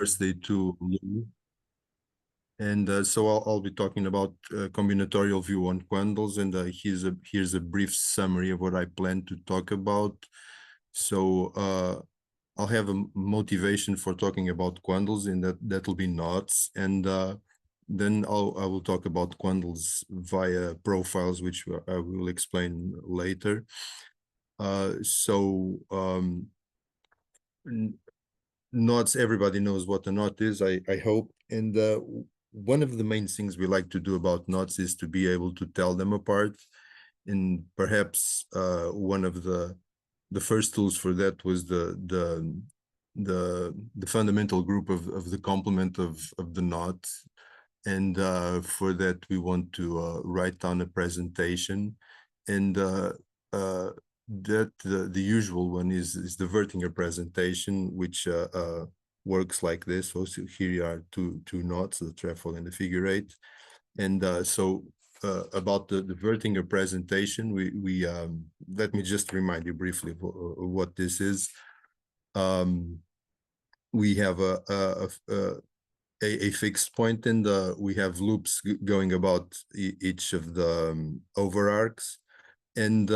birthday to Lou. And so I'll be talking about combinatorial view on Quandles, and here's a brief summary of what I plan to talk about. So I'll have a motivation for talking about Quandles, and that'll be knots, and then I will talk about Quandles via profiles, which I will explain later. Knots, everybody knows what a knot is, I hope. And one of the main things we like to do about knots is to be able to tell them apart. And perhaps one of the first tools for that was the fundamental group of the complement of the knot. And for that, we want to write down a presentation. And that the usual one is the Vertinger presentation, which works like this. Also, here are two knots, the trefoil and the figure eight. And so about the Vertinger presentation, we let me just remind you briefly of what this is. We have a fixed point, and we have loops going about each of the overarcs, and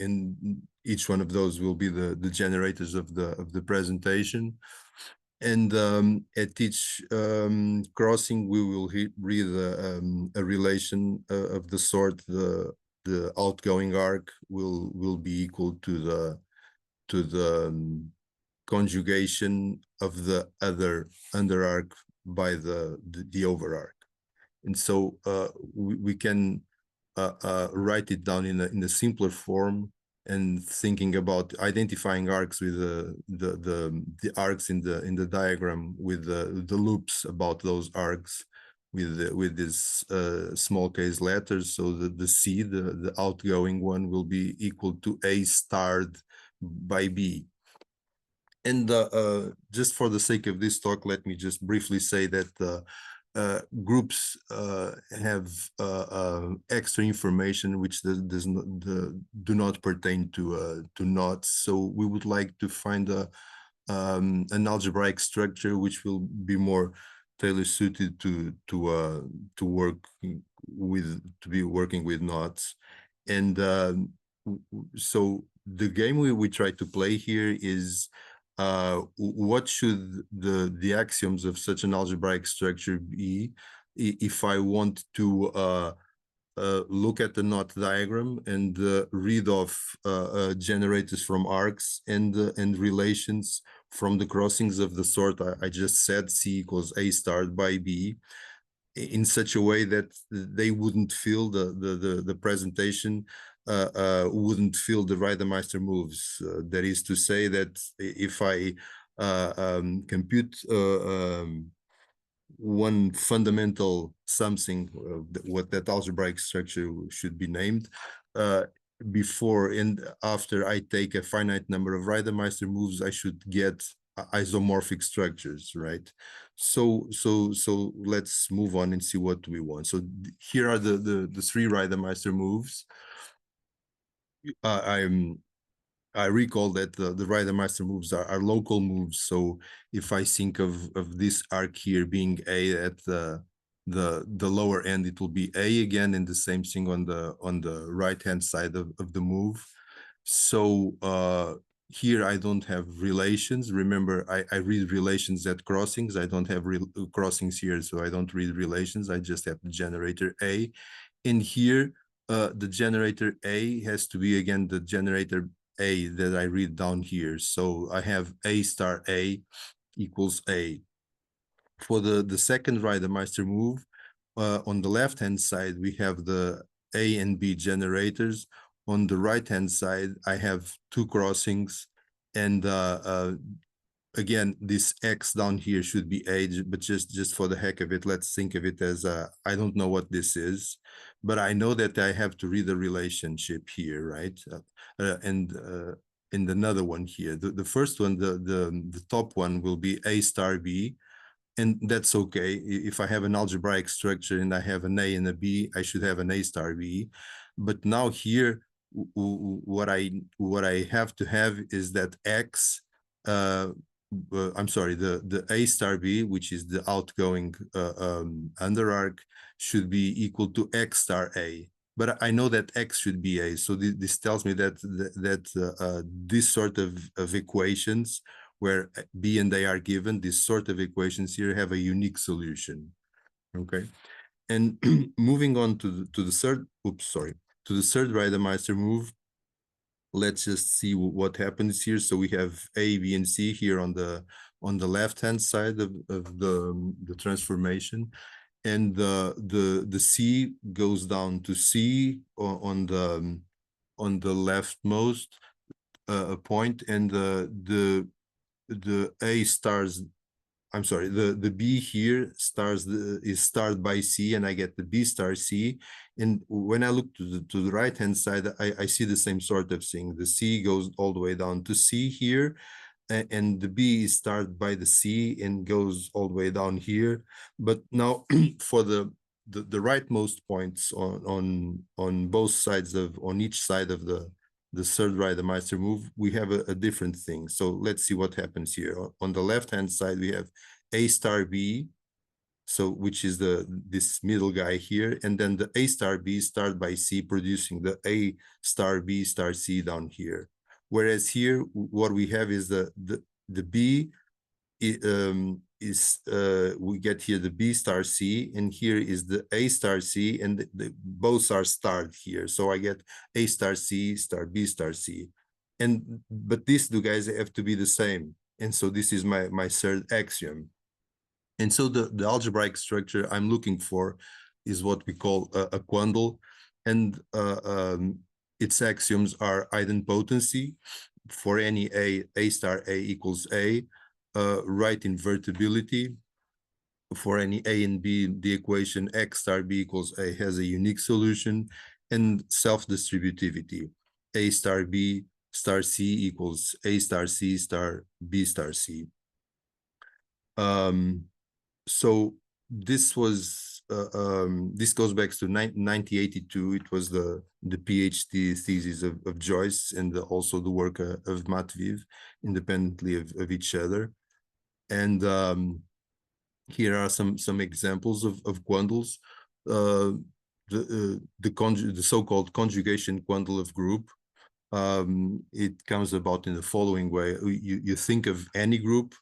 in each one of those will be the generators of the presentation. And at each crossing, we will read a relation of the sort the outgoing arc will be equal to the conjugation of the other under arc by the over arc. And so we can write it down in a simpler form, and thinking about identifying arcs with the arcs in the diagram with the loops about those arcs with this small case letters. So the C, the outgoing one, will be equal to A starred by B. And just for the sake of this talk, let me just briefly say that groups have extra information which do not pertain to knots. So we would like to find an algebraic structure which will be more tailor suited to be working with knots. And so the game we try to play here is what should the axioms of such an algebraic structure be if I want to look at the knot diagram and read off generators from arcs and relations from the crossings of the sort I just said, C equals A starred by B, in such a way that they wouldn't fill the presentation wouldn't fill the Reidemeister moves. That is to say that if I compute one fundamental something, what that algebraic structure should be named, before and after I take a finite number of Reidemeister moves, I should get isomorphic structures, right? So let's move on and see what we want. So here are the three Reidemeister moves. I recall that the Reidemeister moves are local moves. So if I think of this arc here being A at the lower end, it will be A again, and the same thing on the right hand side of the move. So here I don't have relations. Remember, I read relations at crossings. I don't have crossings here, so I don't read relations. I just have the generator A. And here, the generator A has to be, again, the generator A that I read down here. So I have A star A equals A. For the second Reidemeister move, on the left-hand side, we have the A and B generators. On the right-hand side, I have two crossings, and again, this X down here should be A, but just for the heck of it, let's think of it as I don't know what this is, but I know that I have to read the relationship here, right? And another one here. The first one, the top one, will be A star B, and that's okay. If I have an algebraic structure and I have an A and a B, I should have an A star B. But now here, what I have to have is that X I'm sorry, the A star B, which is the outgoing under arc, should be equal to X star A. But I know that X should be A, so this tells me that this sort of equations where B and A are given, this sort of equations here have a unique solution. Okay, and moving on to the third, to the third Reidemeister move. Let's just see what happens here. So we have A, B, and C here on the left-hand side of the transformation. And the C goes down to C on the leftmost point, and the A stars, I'm sorry, the B here is starred by C, and I get the B star C. And when I look to the right hand side, I see the same sort of thing. The C goes all the way down to C here, and the B is started by the C and goes all the way down here. But now for the rightmost points on both sides on each side of the third Reidemeister move, we have a different thing. So let's see what happens here. On the left-hand side, we have A star B, so which is this middle guy here, and then the A star B started by C, producing the A star B star C down here. Whereas here, what we have is the B we get here the B star C, and here is the A star C, and both are starred here. So I get A star C star B star C, but these two guys have to be the same, and so this is my third axiom. And so the algebraic structure I'm looking for is what we call a quandle, and its axioms are idempotency for any A star A equals A, right invertibility. For any A and B, the equation X star B equals A has a unique solution, and self-distributivity. A star B star C equals A star C star B star C. So this was this goes back to 1982. It was the PhD thesis of Joyce, and also the work of Matviv, independently of each other. And here are some examples of quandles. The so-called conjugation quandle of group. It comes about in the following way. You think of any group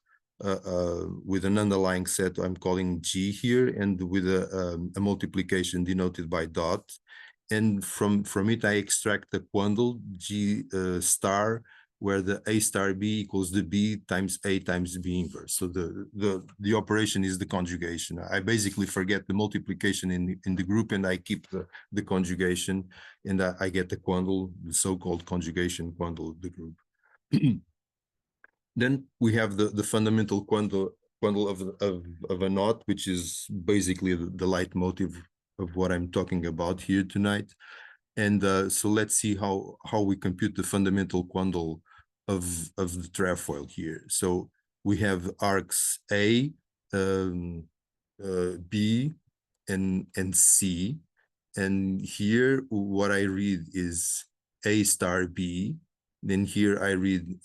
with an underlying set I'm calling G here, and with a multiplication denoted by dot. And from it, I extract the quandle G star, where the A star B equals the B times A times B inverse. So the operation is the conjugation. I basically forget the multiplication in the group, and I keep the conjugation, and I get the quandle, the so-called conjugation quandle of the group. Then we have the fundamental quandle of a knot, which is basically the leitmotif of what I'm talking about here tonight. And so let's see how we compute the fundamental quandle of the trefoil here. So we have arcs A, B, and C. And here what I read is A star B. Then here I read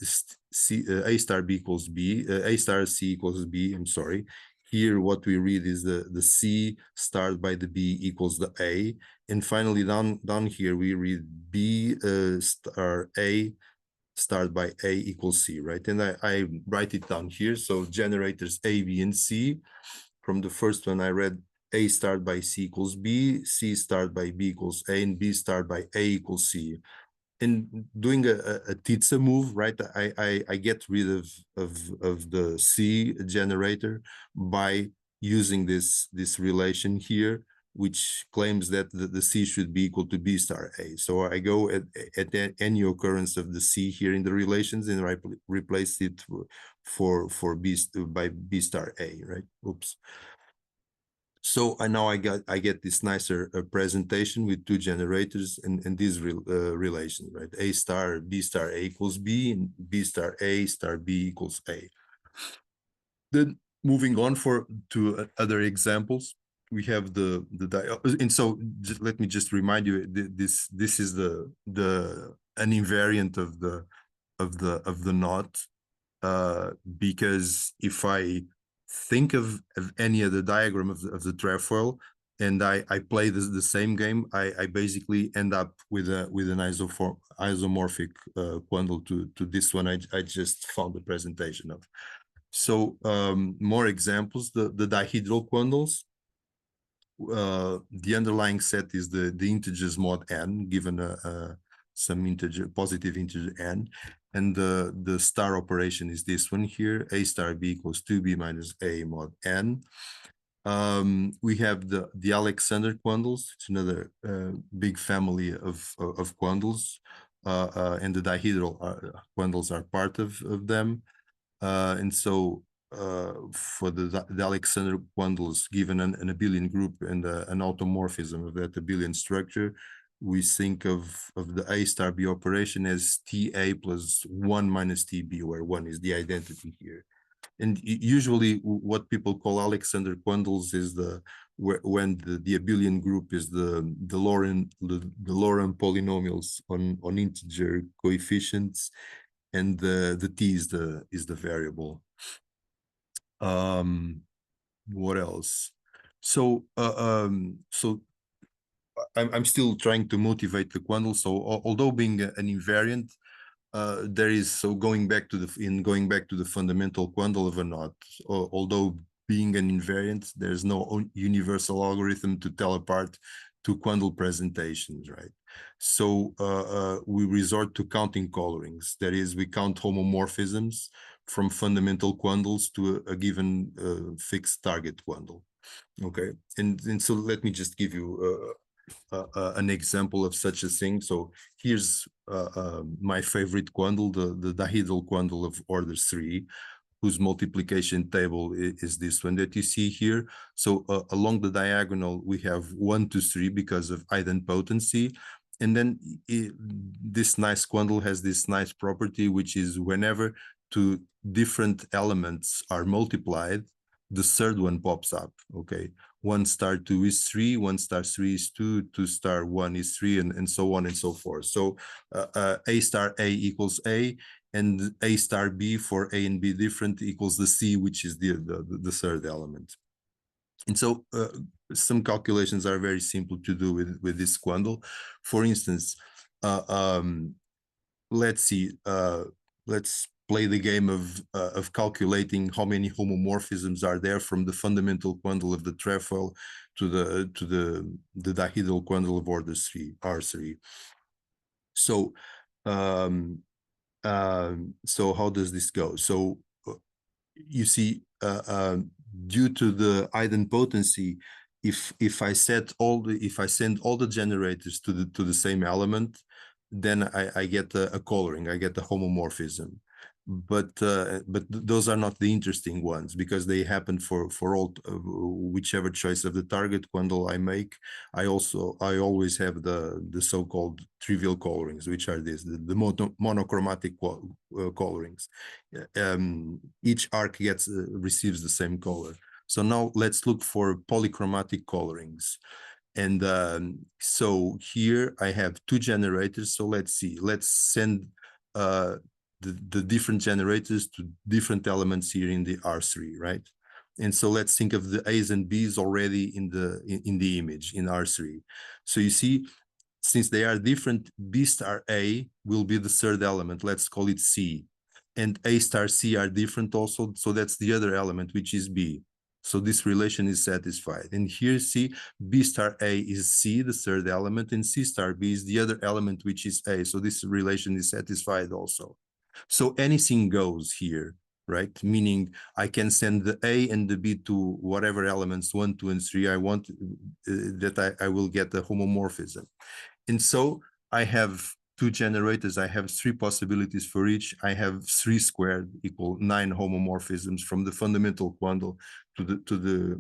C, A star B equals B, A star C equals B, I'm sorry. Here what we read is the C starred by the B equals the A. And finally down here we read B star A starred by A equals C, right? And I write it down here. So generators A, B, and C. From the first one I read A starred by C equals B, C starred by B equals A, and B starred by A equals C. And doing a Titsa move, right? I get rid of the C generator by using this relation here, which claims that the C should be equal to B star A. So I go at any occurrence of the C here in the relations, and I replace it for by B star A, right? Oops. So now I get this nicer presentation with two generators and these relations, right? A star B star A equals B, and B star B equals A. Then moving on to other examples, we have and so let me just remind you, this is an invariant of the knot. because if I think of any other diagram of the trefoil and I play the same game, I basically end up with an isomorphic Quandle to this one I just found the presentation of. So more examples, the dihedral Quandles. The underlying set is the integers mod n, given some integer, positive integer n, and the star operation is this one here, a star b equals 2b minus a mod n. We have the Alexander Quandles. It's another big family of Quandles, and the dihedral Quandles are part of them. And so for the Alexander Quandles, given an abelian group and an automorphism of that abelian structure, we think of the A star B operation as TA plus 1 minus TB, where 1 is the identity here. And usually what people call Alexander Quandles is when the abelian group is the Laurent polynomials on integer coefficients, and the t is the variable. What else? So so I'm still trying to motivate the Quandle. So although being an invariant, there is, so going back to the fundamental Quandle of a knot, although being an invariant, there's no universal algorithm to tell apart two Quandle presentations, right? So we resort to counting colorings. That is, we count homomorphisms from fundamental Quandles to a given fixed target Quandle. Okay, and so let me just give you an example of such a thing. So here's my favorite Quandle, the dihedral Quandle of order 3, whose multiplication table is this one that you see here. So along the diagonal, we have 1, 2, 3 because of idempotency. And then this nice Quandle has this nice property, which is whenever two different elements are multiplied, the third one pops up, okay? 1 star 2 is 3, 1 star 3 is 2, 2 star 1 is 3, and so on and so forth. So A star A equals A, and A star B for A and B different equals the C, which is the third element. And so some calculations are very simple to do with this Quandle. For instance, let's see, let's play the game of calculating how many homomorphisms are there from the fundamental Quandle of the trefoil to the dihedral Quandle of order 3, R3. So so how does this go? So you see, due to the idempotency, if I send all the generators to the same element, then I get a coloring, I get a homomorphism. But those are not the interesting ones, because they happen for all whichever choice of the target Quandle I make. I always have the so-called trivial colorings, which are the monochromatic colorings. Each arc receives the same color. So now let's look for polychromatic colorings. And so here I have 2 generators. So let's see, let's send the different generators to different elements here in the R3, right? And so let's think of the A's and B's already in the image in R3. So you see, since they are different, B star A will be the third element. Let's call it C. And A star C are different also. So that's the other element, which is B. So this relation is satisfied. And here, see, B star A is C, the third element, and C star B is the other element, which is A. So this relation is satisfied also. So anything goes here, right? Meaning I can send the A and the B to whatever elements 1, 2, and 3 I want, that I will get the homomorphism. And so I have 2 generators. I have 3 possibilities for each. I have 3 squared equal 9 homomorphisms from the fundamental Quandle to the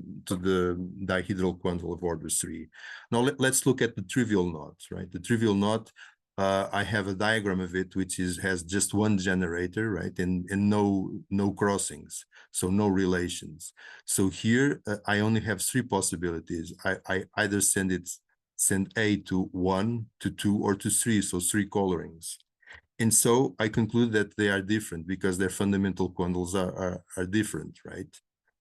dihedral Quandle of order 3. Now let's look at the trivial knot, right? The trivial knot, I have a diagram of it, which has just 1 generator, right? And no crossings, so no relations. So here I only have 3 possibilities. I either send A to 1, to 2, or to 3, so 3 colorings. And so I conclude that they are different because their fundamental quandles are different, right?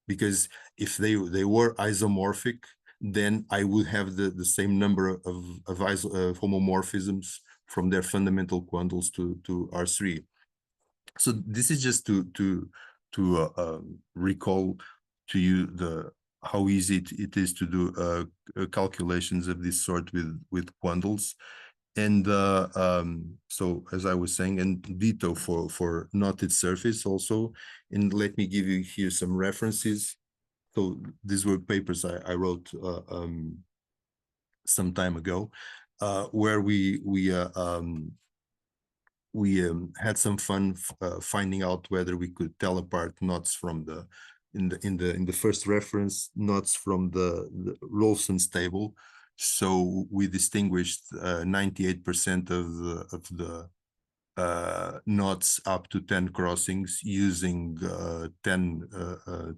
Because if they were isomorphic, then I would have the same number of homomorphisms from their fundamental quandles to R3. So this is just to recall to you the how easy it is to do calculations of this sort with quandles. And so, as I was saying, and ditto for knotted surface also. And let me give you here some references. So these were papers I wrote some time ago, where we had some fun finding out whether we could tell apart knots from the in the first reference, knots from the Rolson's table. So we distinguished 98% of the knots up to 10 crossings using 10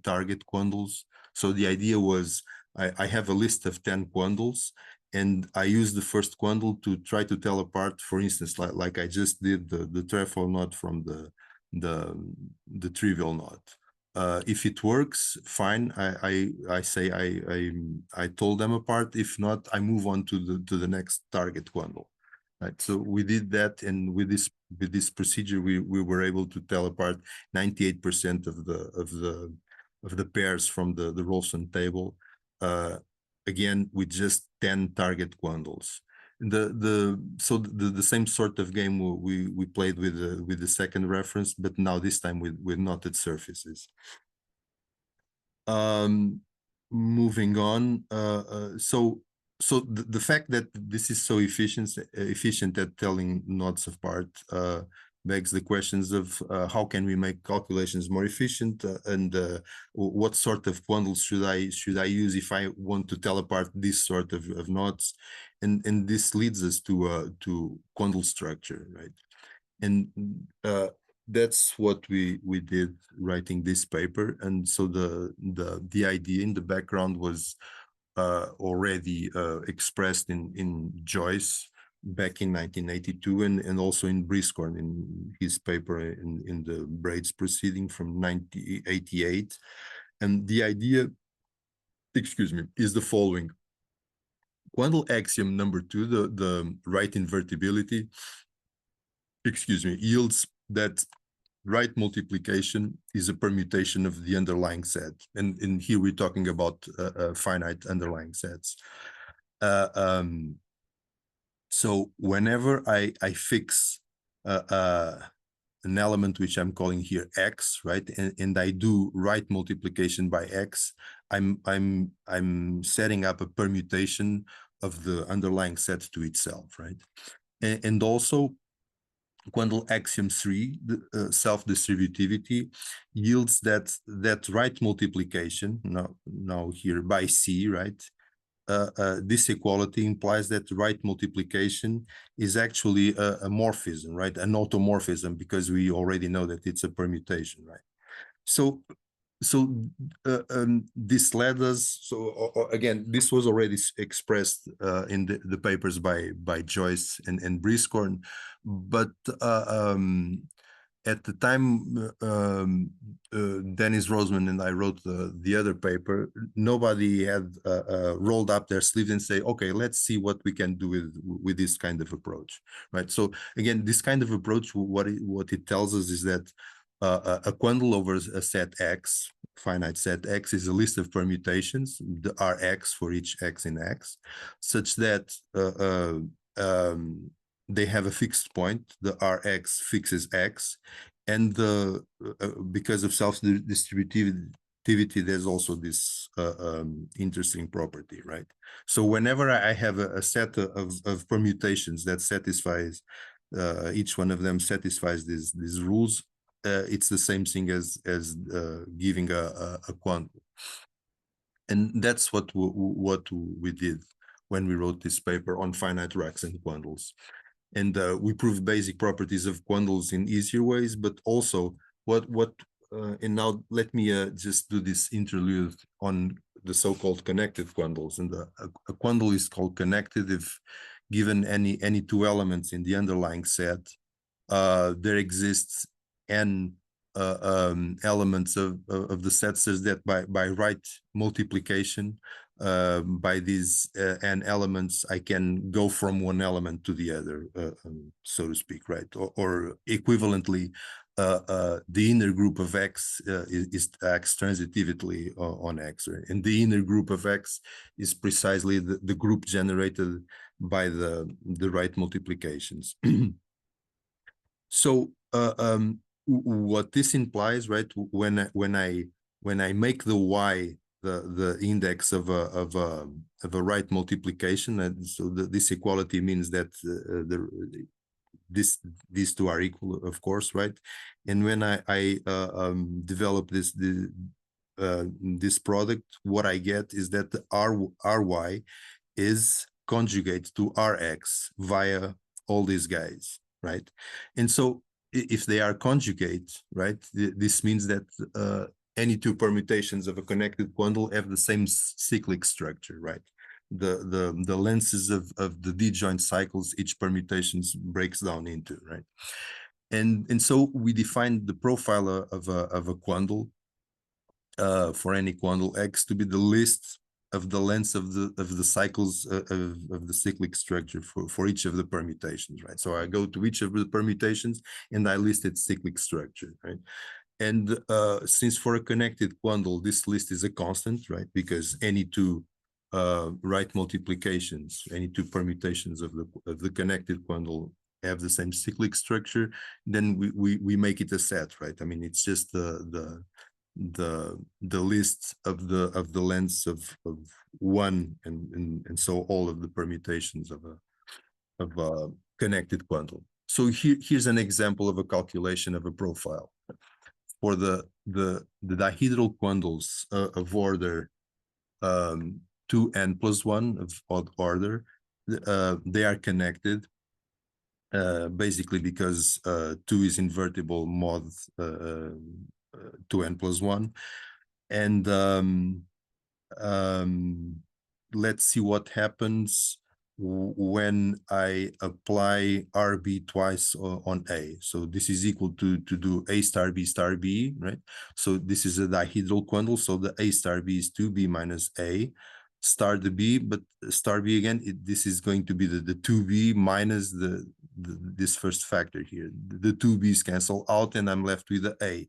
target quandles. So the idea was I have a list of 10 quandles, and I use the first quandle to try to tell apart, for instance, like I just did the trefoil knot from the trivial knot. If it works, fine. I say I told them apart. If not, I move on to the next target quandle. Right. So we did that, and with this procedure, we were able to tell apart 98% of the pairs from the Rolson table. Again, with just 10 target quandles. The same sort of game we played with the second reference, but now this time with knotted surfaces. Moving on, so the fact that this is so efficient at telling knots apart begs the questions of how can we make calculations more efficient, and what sort of quandles should I use if I want to tell apart this sort of knots, and this leads us to quandle structure, right? And that's what we did writing this paper. And so the idea in the background was already expressed in Joyce back in 1982, and also in Briscorn in his paper in the Braids proceeding from 1988. And the idea, excuse me, is the following. Quandle axiom number 2, the right invertibility, excuse me, yields that right multiplication is a permutation of the underlying set. And here we're talking about finite underlying sets. So whenever I fix an element which I'm calling here X, right, and I do right multiplication by X, I'm setting up a permutation of the underlying set to itself, right? And also Quandle axiom 3, self-distributivity, yields that right multiplication, now here by C, right? This equality implies that right multiplication is actually a morphism, right? An automorphism, because we already know that it's a permutation, right? So this led us, again, this was already expressed in the papers by Joyce and Briscorn, but at the time Dennis Roseman and I wrote the other paper, nobody had rolled up their sleeves and say, okay, let's see what we can do with this kind of approach, right? So again, this kind of approach, what it tells us is that a quandle over a set X, finite set X, is a list of permutations, the Rx for each X in X, such that they have a fixed point, the Rx fixes X, and because of self-distributivity, there's also this interesting property, right? So whenever I have a set of permutations that satisfies, each one of them satisfies these rules, it's the same thing as giving a quandle. And that's what we did when we wrote this paper on finite racks and quandles. And we proved basic properties of quandles in easier ways, but also and now let me just do this interlude on the so-called connected quandles. And a quandle is called connected if given any two elements in the underlying set, there exists n elements of the set, such that by right multiplication by these n elements, I can go from one element to the other, so to speak, right? Or equivalently, the inner group of X acts transitively on X, right? And the inner group of X is precisely the group generated by the right multiplications. So what this implies, right? When I make the Y the index of a right multiplication, and so this equality means that these two are equal, of course, right? And when I develop this product, what I get is that the ry is conjugate to rx via all these guys, right? And so if they are conjugate, right, this means that any two permutations of a connected quandle have the same cyclic structure, right? The lenses of the disjoint cycles each permutations breaks down into, right? And so we define the profile of a quandle for any quandle X to be the list of the lengths of the cycles of the cyclic structure for each of the permutations, right? So I go to each of the permutations and I list its cyclic structure, right? And since for a connected quandle, this list is a constant, right? Because any two right multiplications, any two permutations of the connected quandle have the same cyclic structure, then we make it a set, right? I mean, it's just the list of the lengths of one and so all of the permutations of a connected quandle. So here's an example of a calculation of a profile for the dihedral quandles of order 2n plus 1 of odd order. They are connected basically because 2 is invertible mod 2n plus 1. And let's see what happens when I apply RB twice on A. So this is equal to do A star B, right? So this is a dihedral quandle. So the A star B is 2B minus A star the B, but star B again, this is going to be the 2B minus this first factor here. The 2B's cancel out and I'm left with the A.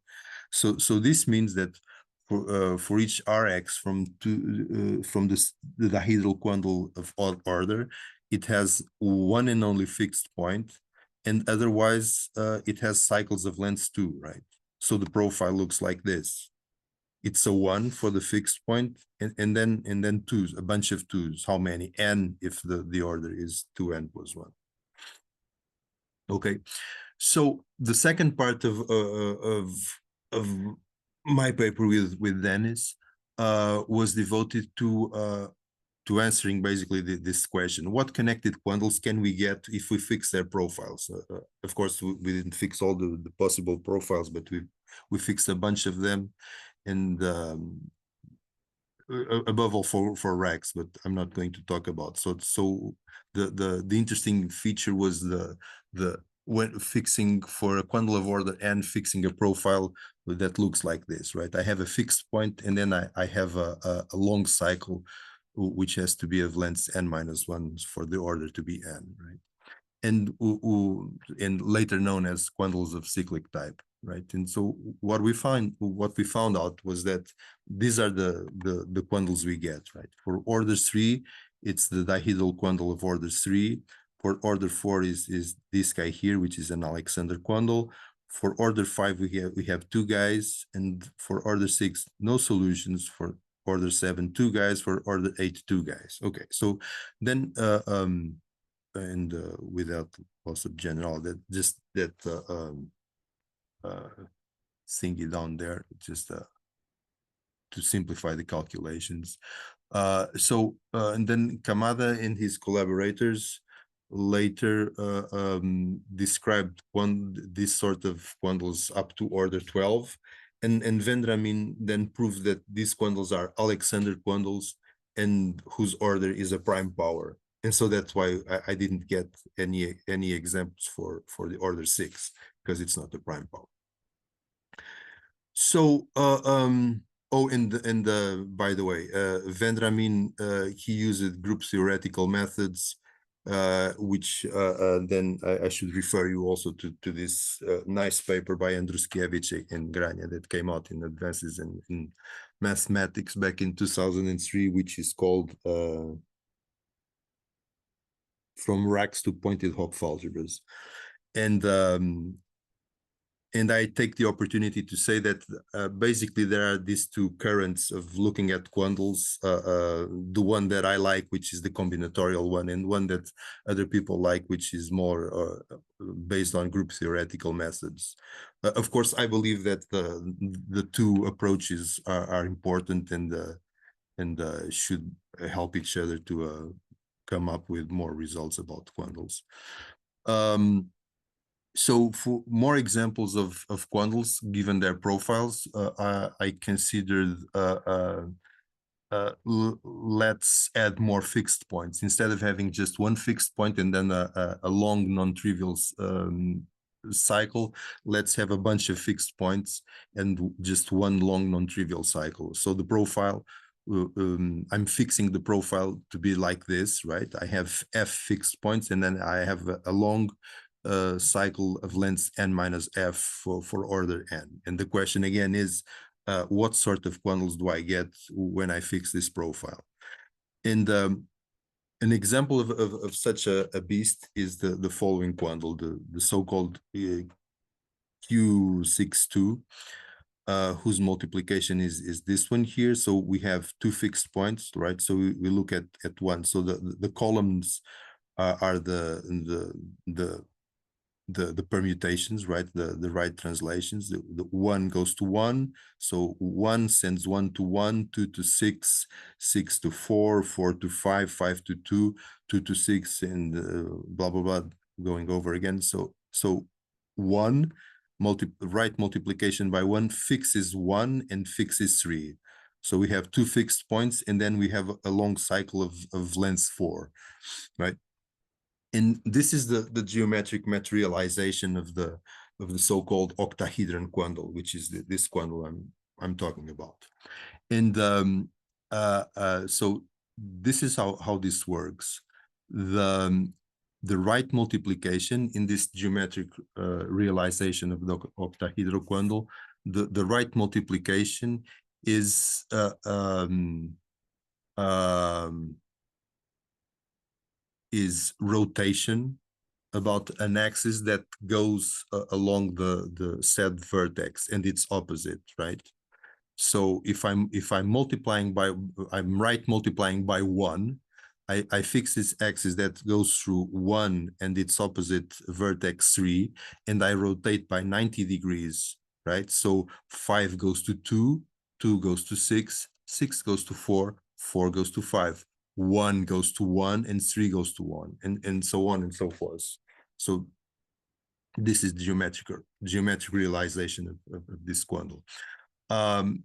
So this means that for each Rx from the dihedral quandle of odd order, it has one and only fixed point, and otherwise it has cycles of length 2, right? So the profile looks like this. It's a 1 for the fixed point, and then twos, a bunch of twos. How many? N if the order is 2n plus 1. Okay, so the second part of my paper with Dennis was devoted to answering basically this question: what connected quandles can we get if we fix their profiles? Of course, we didn't fix all the possible profiles, but we fixed a bunch of them, and above all for racks, but I'm not going to talk about. So the interesting feature was the when fixing for a quandle of order and fixing a profile that looks like this, right? I have a fixed point, and then I have a long cycle which has to be of length n minus 1 for the order to be n, right? And later known as quandles of cyclic type, right? And so what we found out was that these are the quandles we get, right? For order 3, it's the dihedral quandle of order 3. For order 4 is this guy here, which is an Alexander quandle. For order 5, we have two guys, and for order 6, no solutions. For order 7, two guys. For order 8, two guys. Okay, so then and without loss of general, that just that thingy down there, just to simplify the calculations. And then Kamada and his collaborators later described this sort of quandles up to order 12, and Vendramin then proved that these quandles are Alexander quandles and whose order is a prime power. And so that's why I didn't get any examples for the order 6, because it's not the prime power. So oh, and by the way, Vendramin, he used group theoretical methods, which then I should refer you also to this nice paper by Andruskiewicz and Grania that came out in Advances in Mathematics back in 2003, which is called From Racks to Pointed Hopf Algebras. And I take the opportunity to say that basically there are these two currents of looking at Quandles, the one that I like, which is the combinatorial one, and one that other people like, which is more based on group theoretical methods. Of course, I believe that the two approaches are important and should help each other to come up with more results about Quandles. So for more examples of Quandles, given their profiles, I considered let's add more fixed points. Instead of having just one fixed point and then a long non-trivial cycle, let's have a bunch of fixed points and just one long non-trivial cycle. So the profile, I'm fixing the profile to be like this, right? I have F fixed points and then I have a long cycle of length n minus f for order n. And the question again is, what sort of Quandles do I get when I fix this profile? And an example of such a beast is the following Quandle, the so-called Q62, whose multiplication is this one here. So we have two fixed points, right? So we look at one. So the columns are the permutations, right? The right translations. The 1 goes to 1. So 1 sends 1 to 1, 2 to 6, 6 to 4, 4 to 5, 5 to 2, 2 to 6, and blah, blah, blah, going over again. So 1, right multiplication by 1 fixes 1 and fixes 3. So we have two fixed points, and then we have a long cycle of length 4, right? And this is the geometric materialization of the so-called octahedron Quandle, which is this Quandle I'm talking about. And so this is how this works. The right multiplication in this geometric realization of the octahedron Quandle, the right multiplication is rotation about an axis that goes along the said vertex and its opposite, right? So if I'm multiplying by, I'm right multiplying by 1, I fix this axis that goes through 1 and its opposite vertex 3, and I rotate by 90 degrees, right? So 5 goes to 2, 2 goes to 6, 6 goes to 4, 4 goes to 5. 1 goes to 1 and 3 goes to 1, and so on and so forth. So this is geometric realization of this Quandle.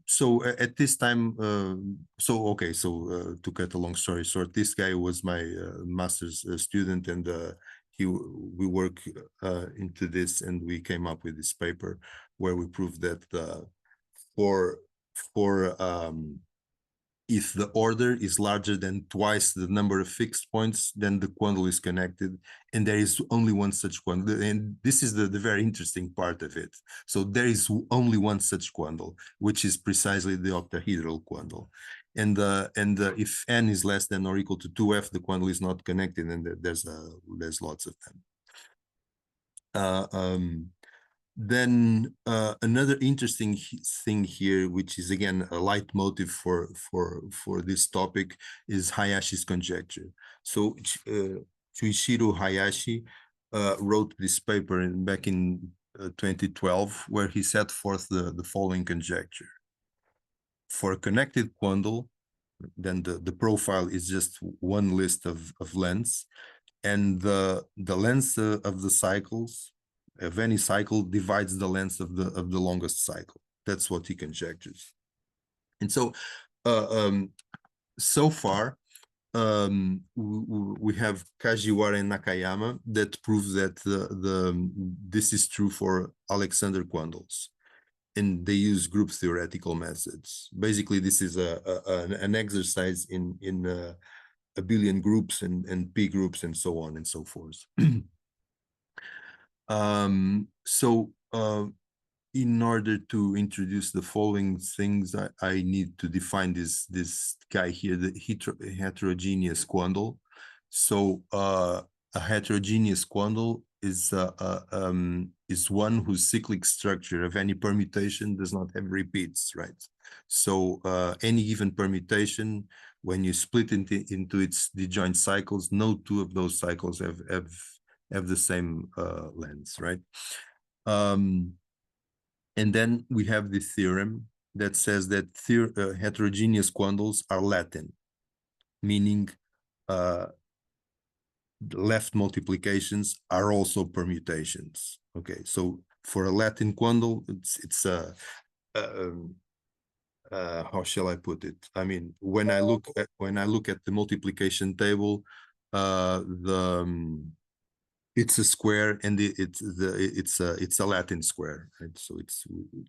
So at this time, so to cut a long story short, this guy was my master's student, and we work into this, and we came up with this paper where we proved that for if the order is larger than twice the number of fixed points, then the Quandle is connected, and there is only one such Quandle. And this is the very interesting part of it. So there is only one such Quandle, which is precisely the octahedral Quandle. And if n is less than or equal to 2f, the Quandle is not connected, and there's lots of them. Then another interesting thing here, which is again a leitmotif for this topic, is Hayashi's conjecture. So Chuichiro Hayashi wrote this paper back in 2012, where he set forth the following conjecture. For a connected Quandle, then the profile is just one list of lengths, and the length of the cycles of any cycle divides the length of the longest cycle. That's what he conjectures. And so so far we have Kajiwara and Nakayama that prove that this is true for Alexander Quandles, and they use group theoretical methods. Basically, this is an exercise in abelian groups and P groups and so on and so forth. So in order to introduce the following things, I need to define this guy here, the heterogeneous quandle. So a heterogeneous quandle is one whose cyclic structure of any permutation does not have repeats, right? So any given permutation, when you split into its disjoint cycles, no two of those cycles have the same length, right? And then we have the theorem that says that heterogeneous quandles are Latin, meaning left multiplications are also permutations. Okay, so for a Latin quandle, it's how shall I put it? I mean, when I look at the multiplication table, it's a square, and it's a Latin square, right? So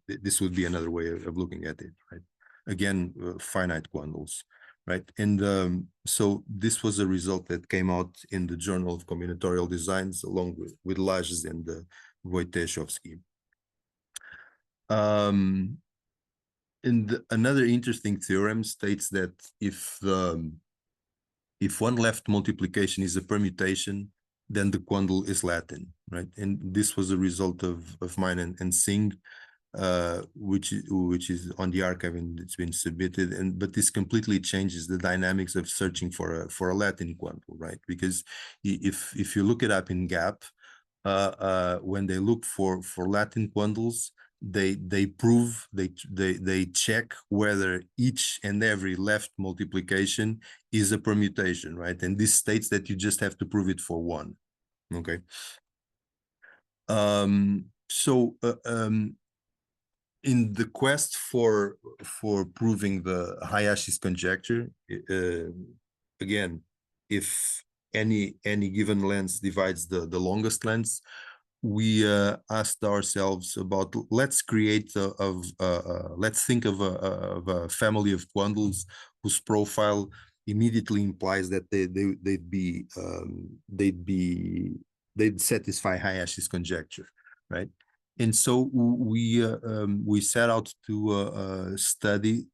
this would be another way of looking at it, right? Again, finite quandles, right? And so this was a result that came out in the Journal of Combinatorial Designs, along with Lages and Wojciechowski. And another interesting theorem states that if one left multiplication is a permutation, then the quandle is Latin, right? And this was a result of mine and Singh, which is on the archive and it's been submitted. But this completely changes the dynamics of searching for a Latin quandle, right? Because if you look it up in GAP, when they look for Latin quandles, they prove, they check whether each and every left multiplication is a permutation, right? And this states that you just have to prove it for one. Okay. In the quest for proving the Hayashi's conjecture, again, if any given length divides the longest length, we asked ourselves about, let's think of a family of quandles whose profile immediately implies that they'd satisfy Hayashi's conjecture, right? And so we set out to study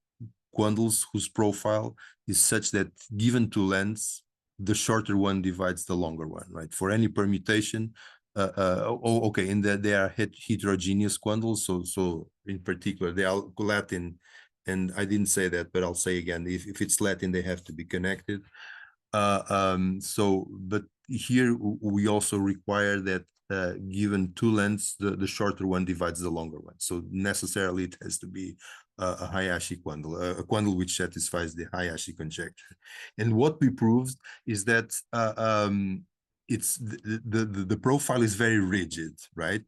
quandles whose profile is such that given two lengths, the shorter one divides the longer one, right? For any permutation, okay, and that they are heterogeneous quandles. So in particular, they are Latin, and I didn't say that, but I'll say again, if it's Latin, they have to be connected. But here we also require that given two lengths, the shorter one divides the longer one. So necessarily it has to be a Hayashi quandle, a quandle which satisfies the Hayashi conjecture. And what we proved is that it's the profile is very rigid, right?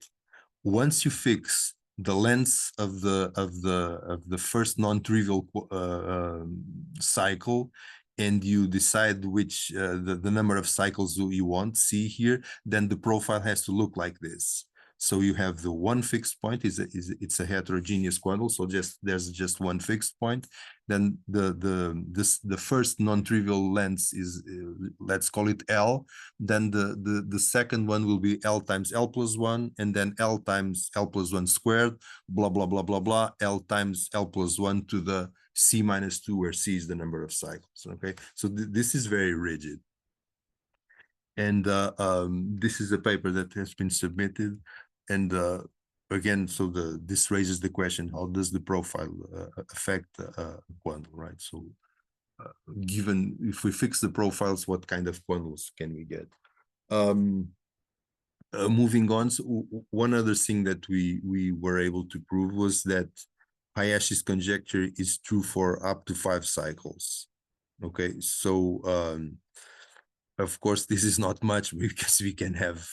Once you fix the length of the first non-trivial cycle, and you decide which the number of cycles you want, see here, then the profile has to look like this. So you have the one fixed point, it's a heterogeneous quandle, so there's just one fixed point. Then the first non-trivial length is let's call it L. Then the second one will be L times L plus 1, and then L times L plus 1 squared, blah blah blah blah blah, L times L plus 1 to the C minus 2, where C is the number of cycles. Okay, so this is very rigid. And this is a paper that has been submitted. And again, so this raises the question, how does the profile affect quandle, right? So given, if we fix the profiles, what kind of quandles can we get? Moving on, so one other thing that we were able to prove was that Hayashi's conjecture is true for up to 5 cycles. Okay, so of course, this is not much because we can have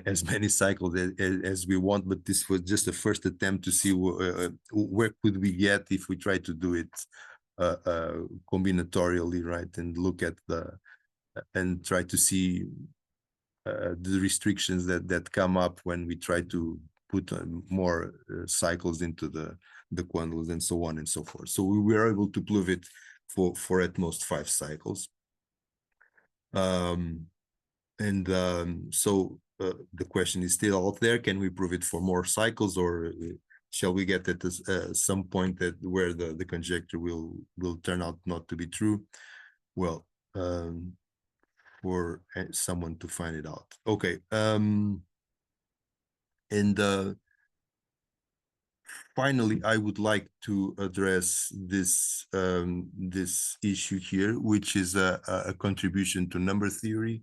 as many cycles as we want, but this was just the first attempt to see where could we get if we try to do it combinatorially, right, and look at and try to see the restrictions that come up when we try to put more cycles into the Quandles and so on and so forth. So we were able to prove it for at most 5 cycles. So the question is still out there: can we prove it for more cycles, or shall we get at some point that where the conjecture will turn out not to be true? Well, for someone to find it out. Okay. Finally, I would like to address this this issue here, which is a contribution to number theory.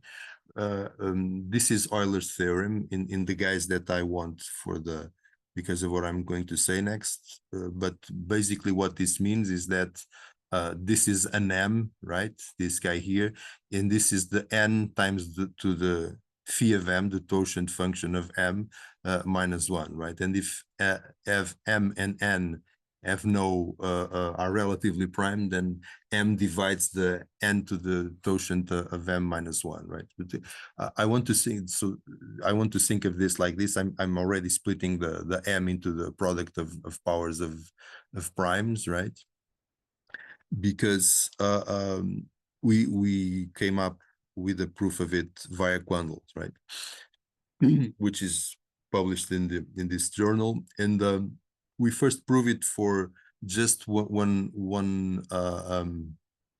This is Euler's theorem in the guise that I want for because of what I'm going to say next. But basically what this means is that this is an M, right? This guy here, and this is the N times to the phi of M, the totient function of M minus 1, right? And if M and N have are relatively prime, then M divides the N to the totient of M minus 1, right? But I want to think of this like this. I'm already splitting the M into the product of powers of primes, right? Because we came up with a proof of it via Quandles, right? Which is published in this journal, and we first prove it for just one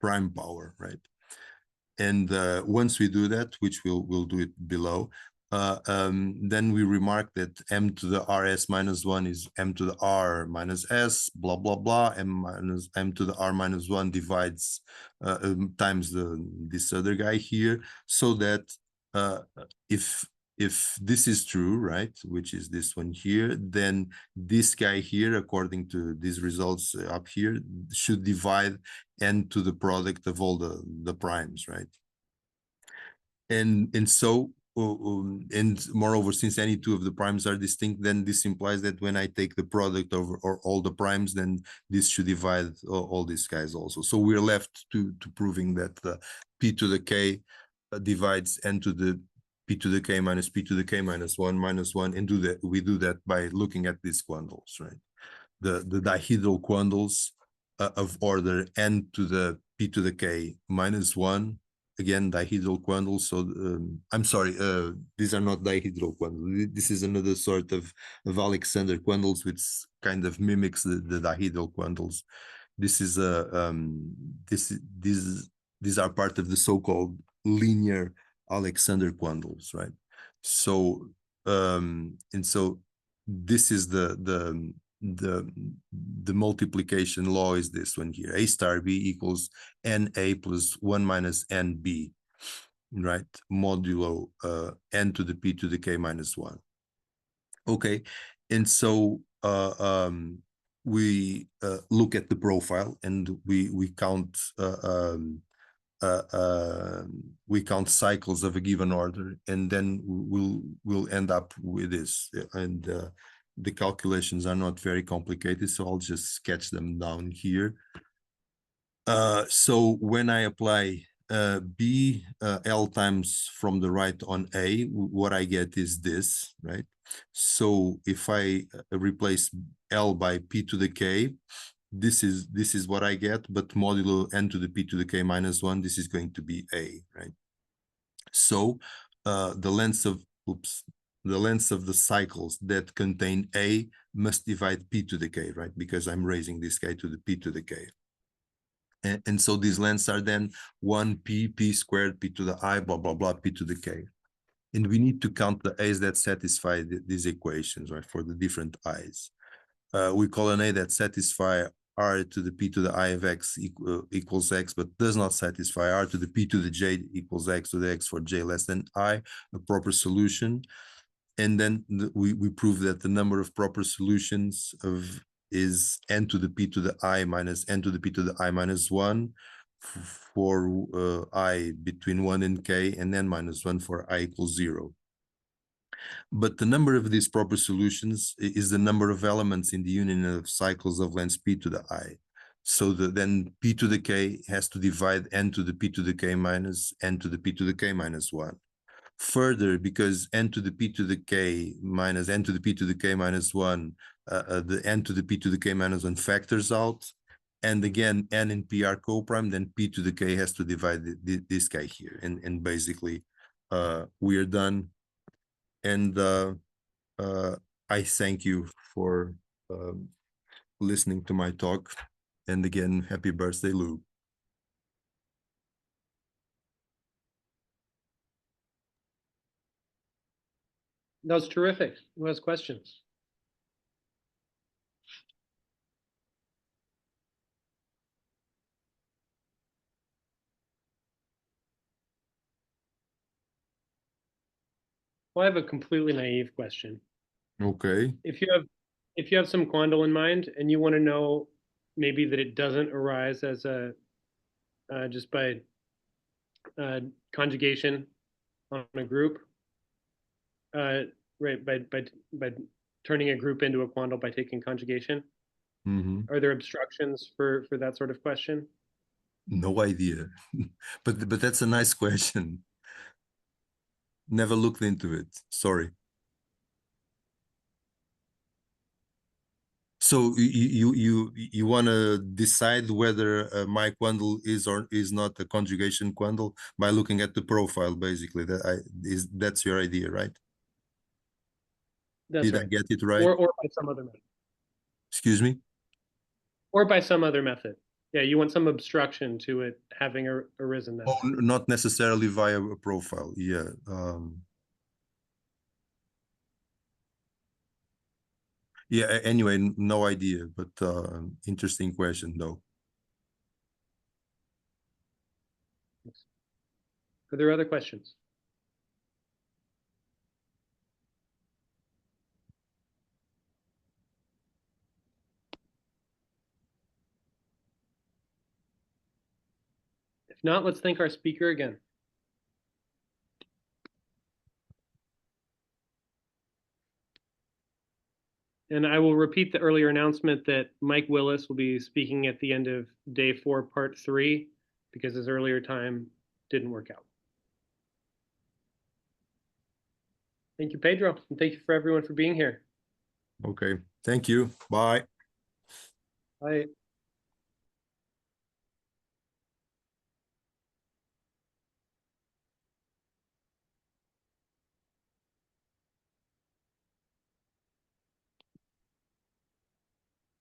prime power, right? And once we do that, which we'll do it below, then we remark that M to the RS minus 1 is M to the R minus S, blah, blah, blah. M to the R minus 1 divides times this other guy here, so that if this is true, right, which is this one here, then this guy here, according to these results up here, should divide N to the product of all the primes, right? And so and moreover, since any two of the primes are distinct, then this implies that when I take the product over all the primes, then this should divide all these guys also. So we're left to proving that p to the k divides N to the p to the k minus p to the k minus 1 minus 1, and we do that by looking at these Quandles, right? The dihedral Quandles of order N to the p to the k minus 1, again dihedral Quandles. So I'm sorry, these are not dihedral Quandles. This is another sort of Alexander Quandles, which kind of mimics the dihedral Quandles. This is these are part of the so-called linear Alexander Quandles, right? So and so this is the multiplication law is this one here: A star B equals NA plus 1 minus NB, right? Modulo N to the P to the K minus 1. Okay, and so we look at the profile, and we count we count cycles of a given order, and then we'll end up with this. And the calculations are not very complicated, so I'll just sketch them down here. So when I apply B L times from the right on A, what I get is this, right? So if I replace L by P to the K, this is what I get, but modulo N to the P to the K minus 1, this is going to be A, right? So the length of the cycles that contain A must divide P to the K, right? Because I'm raising this guy to the P to the K. And so these lengths are then 1p, p squared, p to the I, blah, blah, blah, p to the K. And we need to count the A's that satisfy these equations, right, for the different I's. We call an A that satisfy R to the P to the I of X equals X, but does not satisfy R to the P to the J equals X to the X for J less than I, a proper solution. And then we prove that the number of proper solutions is N to the P to the I minus N to the P to the I minus 1 for I between 1 and K, and N minus 1 for I equals 0. But the number of these proper solutions is the number of elements in the union of cycles of length P to the I. So then p to the k has to divide n to the p to the k minus n to the p to the k minus 1. Further, because n to the p to the k minus n to the p to the k minus 1, the n to the p to the k minus 1 factors out. And again, n and p are co-prime, then p to the k has to divide this guy here. And basically, we are done. And I thank you for listening to my talk. And again, happy birthday, Lou. That was terrific. Who has questions? Well, I have a completely naive question. Okay. If you have some Quandle in mind and you want to know maybe that it doesn't arise as a just by conjugation on a group, right? By turning a group into a Quandle by taking conjugation. Are there obstructions for that sort of question? No idea, but that's a nice question. Never looked into it. Sorry. So you want to decide whether my Quandle is or is not a conjugation Quandle by looking at the profile, basically. That's your idea, right? That's Did I right. get it right? Or by some other method. Excuse me? Or by some other method. Yeah, you want some obstruction to it having arisen that Oh, way. not necessarily via a profile. Yeah. Yeah, anyway, no idea, but interesting question though. Are there other questions? If not, let's thank our speaker again. And I will repeat the earlier announcement that Mike Willis will be speaking at the end of day 4, part 3, because his earlier time didn't work out. Thank you, Pedro, and thank you for everyone for being here. Okay, thank you. Bye. Bye.